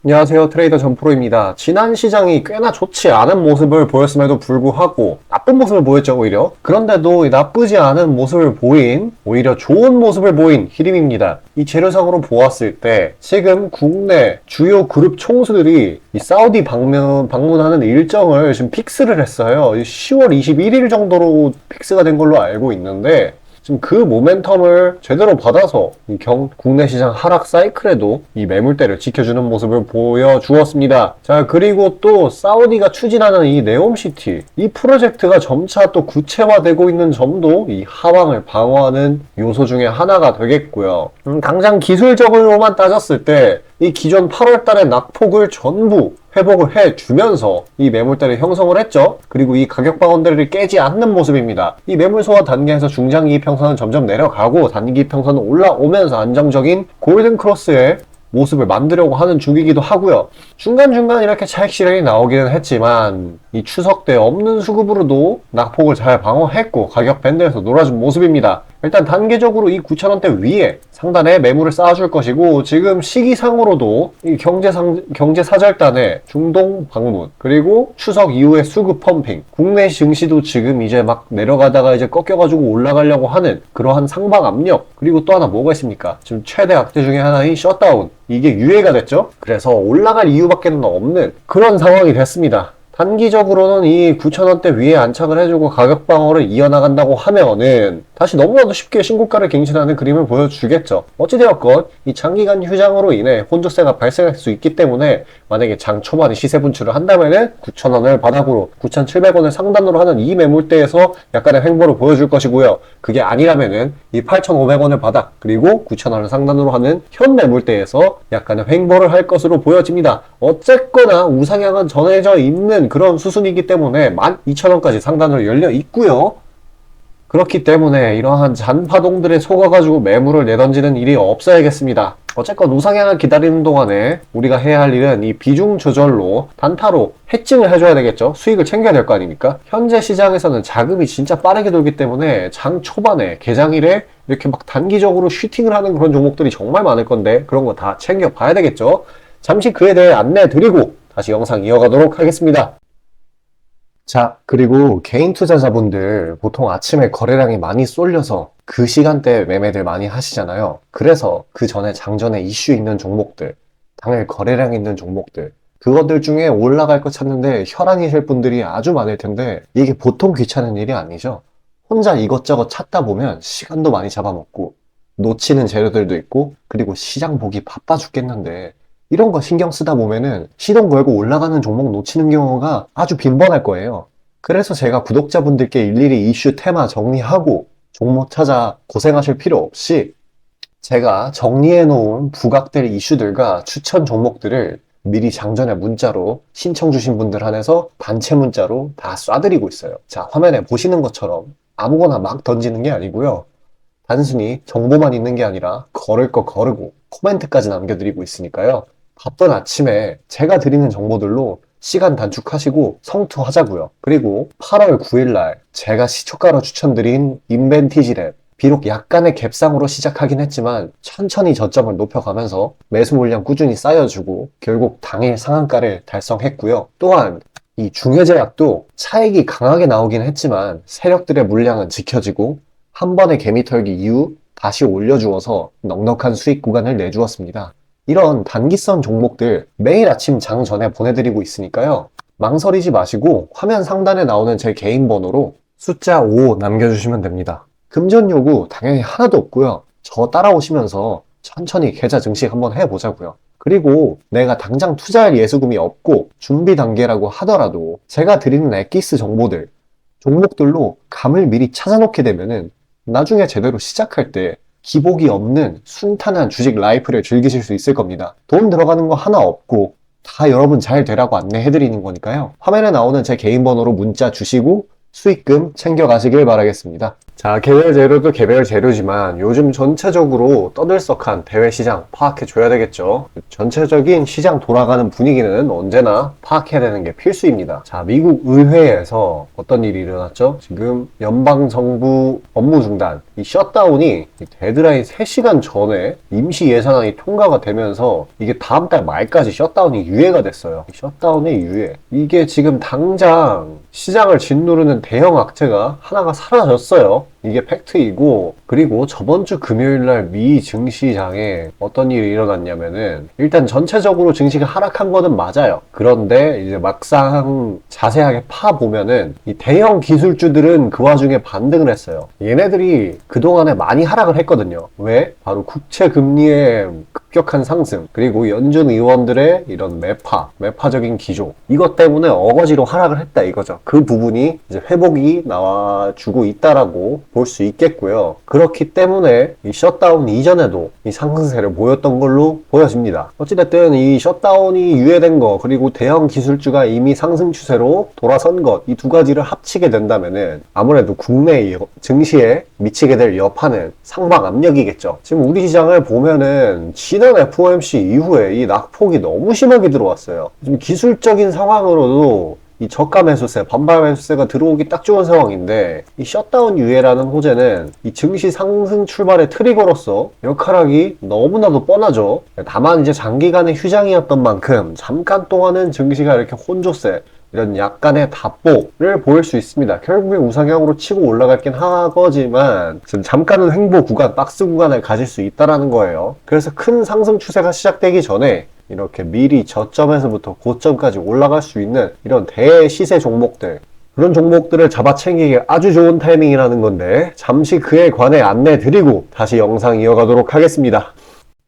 안녕하세요. 트레이더 전프로입니다. 지난 시장이 꽤나 좋지 않은 모습을 보였음에도 불구하고 나쁜 모습을 보였죠, 오히려. 그런데도 나쁘지 않은 모습을 보인, 오히려 좋은 모습을 보인 히림입니다. 이 재료상으로 보았을 때 지금 국내 주요 그룹 총수들이 이 사우디 방문하는 일정을 지금 픽스를 했어요. 10월 21일 정도로 픽스가 된 걸로 알고 있는데 지금 그 모멘텀을 제대로 받아서 국내 시장 하락 사이클에도 이 매물대를 지켜주는 모습을 보여주었습니다. 자, 그리고 또 사우디가 추진하는 이 네옴시티, 이 프로젝트가 점차 또 구체화되고 있는 점도 이 하방을 방어하는 요소 중에 하나가 되겠고요. 당장 기술적으로만 따졌을 때 이 기존 8월 달의 낙폭을 전부 회복을 해주면서 이 매물대를 형성을 했죠. 그리고 이 가격 방어대를 깨지 않는 모습입니다. 이 매물 소화 단계에서 중장기이평선은 점점 내려가고 단기이평선은 올라오면서 안정적인 골든 크로스의 모습을 만들려고 하는 중이기도 하고요. 중간중간 이렇게 차익 실현이 나오기는 했지만 이 추석 때 없는 수급으로도 낙폭을 잘 방어했고 가격 밴드에서 놀아준 모습입니다. 일단 단계적으로 이 9,000원대 위에 상단에 매물을 쌓아줄 것이고, 지금 시기상으로도 이 경제사절단의 중동 방문, 그리고 추석 이후에 수급 펌핑, 국내 증시도 지금 이제 막 내려가다가 이제 꺾여가지고 올라가려고 하는 그러한 상방 압력, 그리고 또 하나 뭐가 있습니까? 지금 최대 악재 중에 하나인 셧다운, 이게 유예가 됐죠? 그래서 올라갈 이유밖에 없는 그런 상황이 됐습니다. 단기적으로는 이 9,000원대 위에 안착을 해주고 가격 방어를 이어나간다고 하면은 다시 너무나도 쉽게 신고가를 갱신하는 그림을 보여주겠죠. 어찌되었건 이 장기간 휴장으로 인해 혼조세가 발생할 수 있기 때문에 만약에 장 초반에 시세 분출을 한다면은 9,000원을 바닥으로 9,700원을 상단으로 하는 이 매물대에서 약간의 횡보를 보여줄 것이고요. 그게 아니라면은 이 8,500원을 바닥, 그리고 9,000원을 상단으로 하는 현 매물대에서 약간의 횡보를 할 것으로 보여집니다. 어쨌거나 우상향은 전해져 있는 그런 수순이기 때문에 12,000원까지 상단으로 열려 있고요. 그렇기 때문에 이러한 잔파동들에 속아가지고 매물을 내던지는 일이 없어야겠습니다. 어쨌건 우상향을 기다리는 동안에 우리가 해야 할 일은 이 비중 조절로 단타로 해칭을 해줘야 되겠죠. 수익을 챙겨야 될 거 아닙니까? 현재 시장에서는 자금이 진짜 빠르게 돌기 때문에 장 초반에 개장일에 이렇게 막 단기적으로 슈팅을 하는 그런 종목들이 정말 많을 건데 그런 거 다 챙겨봐야 되겠죠. 잠시 그에 대해 안내 드리고 다시 영상 이어가도록 하겠습니다. 자, 그리고 개인 투자자분들 보통 아침에 거래량이 많이 쏠려서 그 시간대에 매매들 많이 하시잖아요. 그래서 그 전에 장전에 이슈 있는 종목들, 당일 거래량 있는 종목들, 그것들 중에 올라갈 거 찾는데 혈안이실 분들이 아주 많을 텐데 이게 보통 귀찮은 일이 아니죠. 혼자 이것저것 찾다 보면 시간도 많이 잡아먹고 놓치는 재료들도 있고, 그리고 시장 보기 바빠 죽겠는데 이런 거 신경 쓰다 보면은 시동 걸고 올라가는 종목 놓치는 경우가 아주 빈번할 거예요. 그래서 제가 구독자분들께 일일이 이슈 테마 정리하고 종목 찾아 고생하실 필요 없이 제가 정리해 놓은 부각될 이슈들과 추천 종목들을 미리 장전에 문자로 신청 주신 분들 한해서 단체 문자로 다 쏴드리고 있어요. 자, 화면에 보시는 것처럼 아무거나 막 던지는 게 아니고요. 단순히 정보만 있는 게 아니라 걸을 거 거르고 코멘트까지 남겨드리고 있으니까요. 바쁜 아침에 제가 드리는 정보들로 시간 단축하시고 성투하자고요. 그리고 8월 9일날 제가 시초가로 추천드린 인벤티지랩, 비록 약간의 갭상으로 시작하긴 했지만 천천히 저점을 높여가면서 매수 물량 꾸준히 쌓여주고 결국 당일 상한가를 달성했고요. 또한 이 중해제약도 차익이 강하게 나오긴 했지만 세력들의 물량은 지켜지고 한 번의 개미 털기 이후 다시 올려주어서 넉넉한 수익 구간을 내주었습니다. 이런 단기성 종목들 매일 아침 장 전에 보내드리고 있으니까요. 망설이지 마시고 화면 상단에 나오는 제 개인 번호로 숫자 5 남겨주시면 됩니다. 금전 요구 당연히 하나도 없고요. 저 따라오시면서 천천히 계좌 증식 한번 해보자고요. 그리고 내가 당장 투자할 예수금이 없고 준비 단계라고 하더라도 제가 드리는 엑기스 정보들, 종목들로 감을 미리 찾아놓게 되면은 나중에 제대로 시작할 때 기복이 없는 순탄한 주식 라이프를 즐기실 수 있을 겁니다. 돈 들어가는 거 하나 없고 다 여러분 잘 되라고 안내해드리는 거니까요. 화면에 나오는 제 개인 번호로 문자 주시고 수익금 챙겨가시길 바라겠습니다. 자, 개별 재료도 개별 재료지만 요즘 전체적으로 떠들썩한 대외 시장 파악해줘야 되겠죠. 전체적인 시장 돌아가는 분위기는 언제나 파악해야 되는 게 필수입니다. 자, 미국 의회에서 어떤 일이 일어났죠? 지금 연방정부 업무 중단, 이 셧다운이 데드라인 3시간 전에 임시 예산안이 통과가 되면서 이게 다음 달 말까지 셧다운이 유예가 됐어요. 셧다운의 유예. 이게 지금 당장 시장을 짓누르는 대형 악재가 하나가 사라졌어요. 이게 팩트이고, 그리고 저번 주 금요일날 미 증시장에 어떤 일이 일어났냐면은 일단 전체적으로 증시가 하락한 거는 맞아요. 그런데 이제 막상 자세하게 파보면은 이 대형 기술주들은 그 와중에 반등을 했어요. 얘네들이 그동안에 많이 하락을 했거든요. 왜? 바로 국채 금리의 급격한 상승, 그리고 연준 의원들의 이런 매파적인 기조, 이것 때문에 어거지로 하락을 했다 이거죠. 그 부분이 이제 회복이 나와주고 있다라고 볼 수 있겠고요. 그렇기 때문에 이 셧다운 이전에도 이 상승세를 보였던 걸로 보여집니다. 어찌됐든 이 셧다운이 유예된 거, 그리고 대형 기술주가 이미 상승 추세로 돌아선 것, 이 두 가지를 합치게 된다면은 아무래도 국내 증시에 미치게 될 여파는 상방 압력이겠죠. 지금 우리 시장을 보면은 지난 FOMC 이후에 이 낙폭이 너무 심하게 들어왔어요. 지금 기술적인 상황으로도 이 저가 매수세, 반발 매수세가 들어오기 딱 좋은 상황인데, 이 셧다운 유예라는 호재는 이 증시 상승 출발의 트리거로서 역할하기 너무나도 뻔하죠. 다만 이제 장기간의 휴장이었던 만큼 잠깐 동안은 증시가 이렇게 혼조세, 이런 약간의 답복을 보일 수 있습니다. 결국에 우상향으로 치고 올라갈긴 하거지만 지금 잠깐은 횡보 구간, 박스 구간을 가질 수 있다는 거예요. 그래서 큰 상승 추세가 시작되기 전에 이렇게 미리 저점에서부터 고점까지 올라갈 수 있는 이런 대시세 종목들, 그런 종목들을 잡아챙기기 아주 좋은 타이밍이라는 건데, 잠시 그에 관해 안내 드리고 다시 영상 이어가도록 하겠습니다.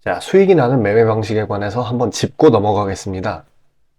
자, 수익이 나는 매매 방식에 관해서 한번 짚고 넘어가겠습니다.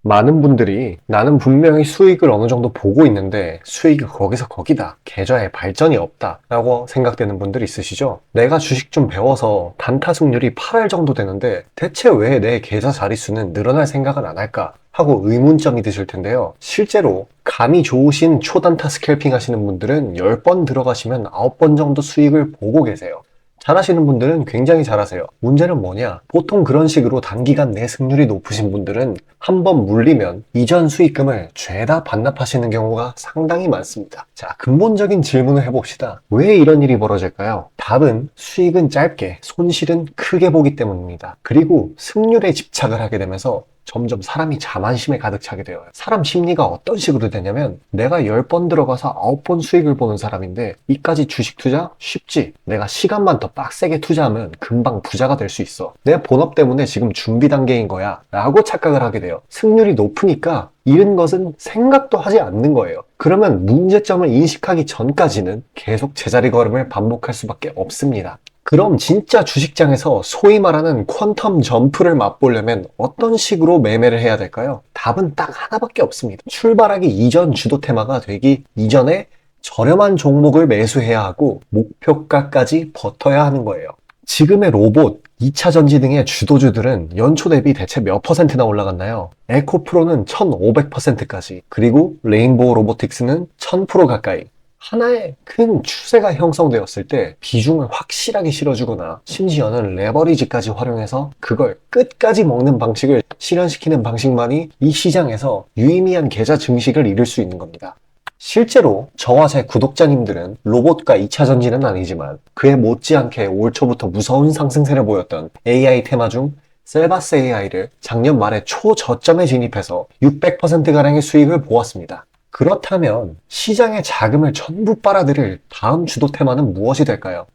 많은 분들이 나는 분명히 수익을 어느 정도 보고 있는데 수익이 거기서 거기다, 계좌에 발전이 없다 라고 생각되는 분들 있으시죠? 내가 주식 좀 배워서 단타 승률이 8할 정도 되는데 대체 왜 내 계좌 자릿수는 늘어날 생각은 안 할까 하고 의문점이 드실 텐데요. 실제로 감이 좋으신 초단타 스캘핑 하시는 분들은 10번 들어가시면 9번 정도 수익을 보고 계세요. 잘하시는 분들은 굉장히 잘하세요. 문제는 뭐냐? 보통 그런 식으로 단기간 내 승률이 높으신 분들은 한번 물리면 이전 수익금을 죄다 반납하시는 경우가 상당히 많습니다. 자, 근본적인 질문을 해봅시다. 왜 이런 일이 벌어질까요? 답은 수익은 짧게, 손실은 크게 보기 때문입니다. 그리고 승률에 집착을 하게 되면서 점점 사람이 자만심에 가득 차게 돼요. 사람 심리가 어떤 식으로 되냐면, 내가 10번 들어가서 9번 수익을 보는 사람인데 이까지 주식 투자? 쉽지. 내가 시간만 더 빡세게 투자하면 금방 부자가 될 수 있어. 내 본업 때문에 지금 준비 단계인 거야 라고 착각을 하게 돼요. 승률이 높으니까 잃은 것은 생각도 하지 않는 거예요. 그러면 문제점을 인식하기 전까지는 계속 제자리 걸음을 반복할 수밖에 없습니다. 그럼 진짜 주식장에서 소위 말하는 퀀텀 점프를 맛보려면 어떤 식으로 매매를 해야 될까요? 답은 딱 하나밖에 없습니다. 출발하기 이전 주도 테마가 되기 이전에 저렴한 종목을 매수해야 하고 목표가까지 버텨야 하는 거예요. 지금의 로봇, 2차 전지 등의 주도주들은 연초 대비 대체 몇 %나 올라갔나요? 에코프로는 1500%까지, 그리고 레인보우 로보틱스는 1000% 가까이. 하나의 큰 추세가 형성되었을 때 비중을 확실하게 실어주거나 심지어는 레버리지까지 활용해서 그걸 끝까지 먹는 방식을 실현시키는 방식만이 이 시장에서 유의미한 계좌 증식을 이룰 수 있는 겁니다. 실제로 저와 제 구독자님들은 로봇과 2차 전지는 아니지만 그에 못지않게 올 초부터 무서운 상승세를 보였던 AI 테마 중 셀바스 AI를 작년 말에 초저점에 진입해서 600%가량의 수익을 보았습니다. 그렇다면 시장의 자금을 전부 빨아들일 다음 주도 테마는 무엇이 될까요?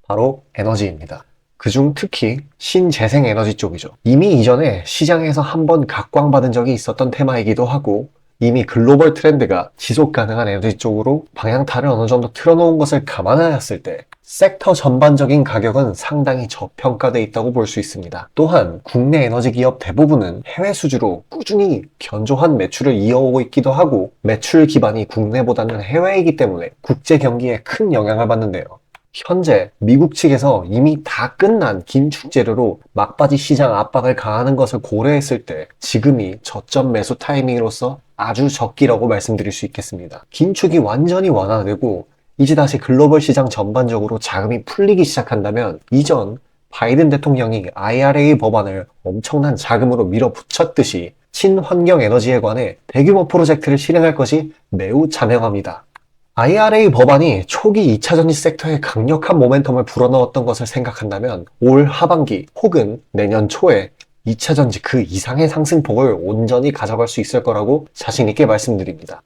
바로 에너지입니다. 그중 특히 신재생 에너지 쪽이죠. 이미 이전에 시장에서 한번 각광받은 적이 있었던 테마이기도 하고, 이미 글로벌 트렌드가 지속 가능한 에너지 쪽으로 방향타를 어느 정도 틀어놓은 것을 감안하였을 때 섹터 전반적인 가격은 상당히 저평가되어 있다고 볼 수 있습니다. 또한 국내 에너지 기업 대부분은 해외 수주로 꾸준히 견조한 매출을 이어오고 있기도 하고, 매출 기반이 국내보다는 해외이기 때문에 국제 경기에 큰 영향을 받는데요. 현재 미국 측에서 이미 다 끝난 긴축 재료로 막바지 시장 압박을 가하는 것을 고려했을 때 지금이 저점 매수 타이밍으로서 아주 적기라고 말씀드릴 수 있겠습니다. 긴축이 완전히 완화되고 이제 다시 글로벌 시장 전반적으로 자금이 풀리기 시작한다면 이전 바이든 대통령이 IRA 법안을 엄청난 자금으로 밀어붙였듯이 친환경 에너지에 관해 대규모 프로젝트를 실행할 것이 매우 자명합니다. IRA 법안이 초기 2차 전지 섹터에 강력한 모멘텀을 불어넣었던 것을 생각한다면 올 하반기 혹은 내년 초에 2차 전지 그 이상의 상승폭을 온전히 가져갈 수 있을 거라고 자신 있게 말씀드립니다.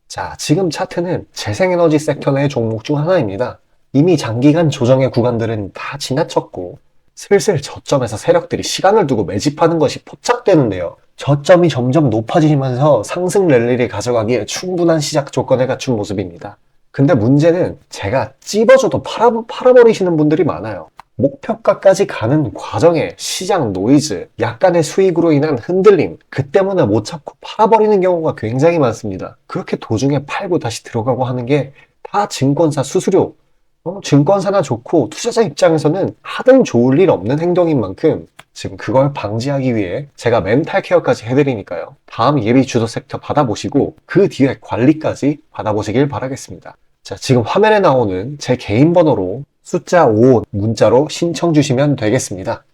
자, 지금 차트는 재생에너지 섹터 내 종목 중 하나입니다. 이미 장기간 조정의 구간들은 다 지나쳤고 슬슬 저점에서 세력들이 시간을 두고 매집하는 것이 포착되는데요. 저점이 점점 높아지면서 상승 랠리를 가져가기에 충분한 시작 조건을 갖춘 모습입니다. 근데 문제는 제가 찝어줘도 팔아버리시는 분들이 많아요. 목표가까지 가는 과정에 시장 노이즈, 약간의 수익으로 인한 흔들림, 그 때문에 못 참고 팔아버리는 경우가 굉장히 많습니다. 그렇게 도중에 팔고 다시 들어가고 하는 게 다 증권사 수수료, 증권사나 좋고 투자자 입장에서는 하등 좋을 일 없는 행동인 만큼 지금 그걸 방지하기 위해 제가 멘탈 케어까지 해드리니까요. 다음 예비 주도 섹터 받아보시고 그 뒤에 관리까지 받아보시길 바라겠습니다. 자, 지금 화면에 나오는 제 개인 번호로 숫자 5 문자로 신청 주시면 되겠습니다.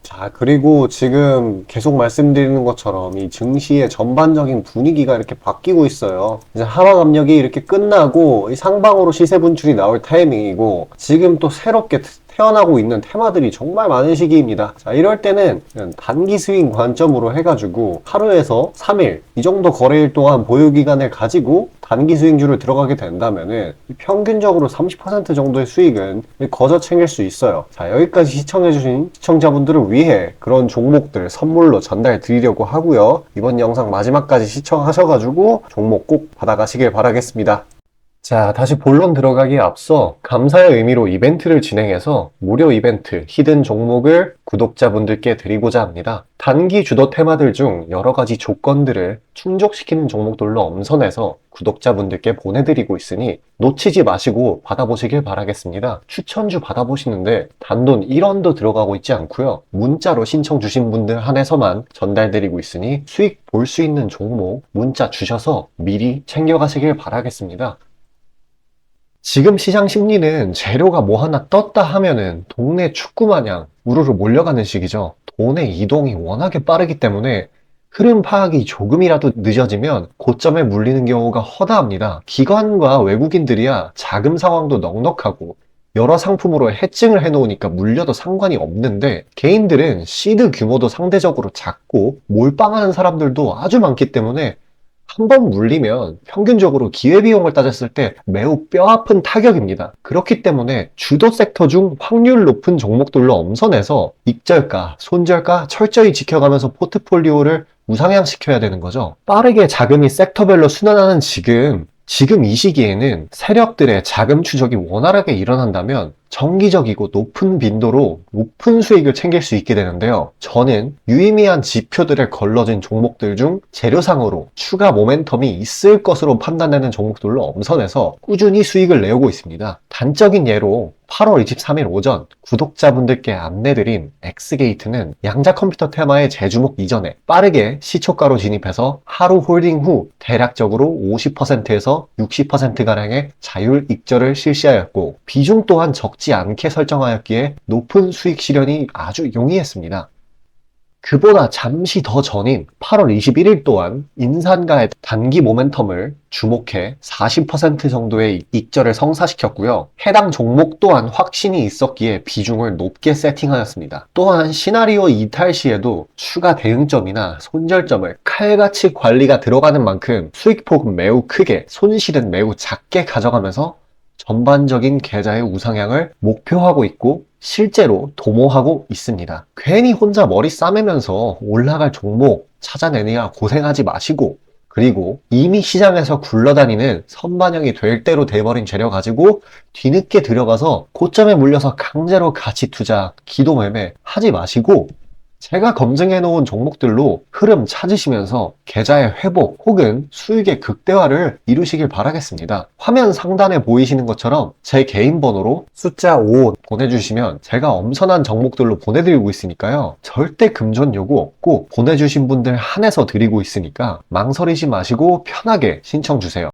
자, 그리고 지금 계속 말씀드리는 것처럼 이 증시의 전반적인 분위기가 이렇게 바뀌고 있어요. 이제 하방 압력이 이렇게 끝나고 이 상방으로 시세 분출이 나올 타이밍이고 지금 또 새롭게 태어나고 있는 테마들이 정말 많은 시기입니다. 자, 이럴 때는 단기 스윙 관점으로 해가지고 하루에서 3일 이 정도 거래일 동안 보유기간을 가지고 단기 스윙주를 들어가게 된다면은 평균적으로 30% 정도의 수익은 거저 챙길 수 있어요. 자, 여기까지 시청해주신 시청자분들을 위해 그런 종목들 선물로 전달 드리려고 하고요. 이번 영상 마지막까지 시청하셔가지고 종목 꼭 받아가시길 바라겠습니다. 자, 다시 본론 들어가기에 앞서 감사의 의미로 이벤트를 진행해서 무료 이벤트 히든 종목을 구독자분들께 드리고자 합니다. 단기 주도 테마들 중 여러 가지 조건들을 충족시키는 종목들로 엄선해서 구독자분들께 보내드리고 있으니 놓치지 마시고 받아보시길 바라겠습니다. 추천주 받아보시는데 단돈 1원도 들어가고 있지 않고요. 문자로 신청 주신 분들 한해서만 전달드리고 있으니 수익 볼 수 있는 종목 문자 주셔서 미리 챙겨가시길 바라겠습니다. 지금 시장 심리는 재료가 뭐 하나 떴다 하면은 동네 축구 마냥 우르르 몰려가는 시기죠. 돈의 이동이 워낙에 빠르기 때문에 흐름 파악이 조금이라도 늦어지면 고점에 물리는 경우가 허다합니다. 기관과 외국인들이야 자금 상황도 넉넉하고 여러 상품으로 해칭을 해놓으니까 물려도 상관이 없는데 개인들은 시드 규모도 상대적으로 작고 몰빵하는 사람들도 아주 많기 때문에 한 번 물리면 평균적으로 기회비용을 따졌을 때 매우 뼈아픈 타격입니다. 그렇기 때문에 주도 섹터 중 확률 높은 종목들로 엄선해서 익절가, 손절가 철저히 지켜가면서 포트폴리오를 우상향시켜야 되는 거죠. 빠르게 자금이 섹터별로 순환하는 지금 이 시기에는 세력들의 자금 추적이 원활하게 일어난다면 정기적이고 높은 빈도로 높은 수익을 챙길 수 있게 되는데요. 저는 유의미한 지표들을 걸러진 종목들 중 재료상으로 추가 모멘텀이 있을 것으로 판단되는 종목들로 엄선해서 꾸준히 수익을 내오고 있습니다. 단적인 예로 8월 23일 오전 구독자분들께 안내드린 엑스게이트는 양자 컴퓨터 테마의 재주목 이전에 빠르게 시초가로 진입해서 하루 홀딩 후 대략적으로 50%에서 60%가량의 자율 익절을 실시하였고 비중 또한 적지 않게 설정하였기에 높은 수익 실현이 아주 용이했습니다. 그보다 잠시 더 전인 8월 21일 또한 인산가의 단기 모멘텀을 주목해 40% 정도의 익절을 성사시켰고요. 해당 종목 또한 확신이 있었기에 비중을 높게 세팅하였습니다. 또한 시나리오 이탈 시에도 추가 대응점이나 손절점을 칼같이 관리가 들어가는 만큼 수익폭은 매우 크게, 손실은 매우 작게 가져가면서 전반적인 계좌의 우상향을 목표하고 있고 실제로 도모하고 있습니다. 괜히 혼자 머리 싸매면서 올라갈 종목 찾아내느냐 고생하지 마시고 그리고 이미 시장에서 굴러다니는 선반영이 될 대로 돼버린 재료 가지고 뒤늦게 들어가서 고점에 물려서 강제로 가치 투자, 기도 매매 하지 마시고 제가 검증해 놓은 종목들로 흐름 찾으시면서 계좌의 회복 혹은 수익의 극대화를 이루시길 바라겠습니다. 화면 상단에 보이시는 것처럼 제 개인 번호로 숫자 5 보내주시면 제가 엄선한 종목들로 보내드리고 있으니까요. 절대 금전 요구 없고 보내주신 분들 한해서 드리고 있으니까 망설이지 마시고 편하게 신청 주세요.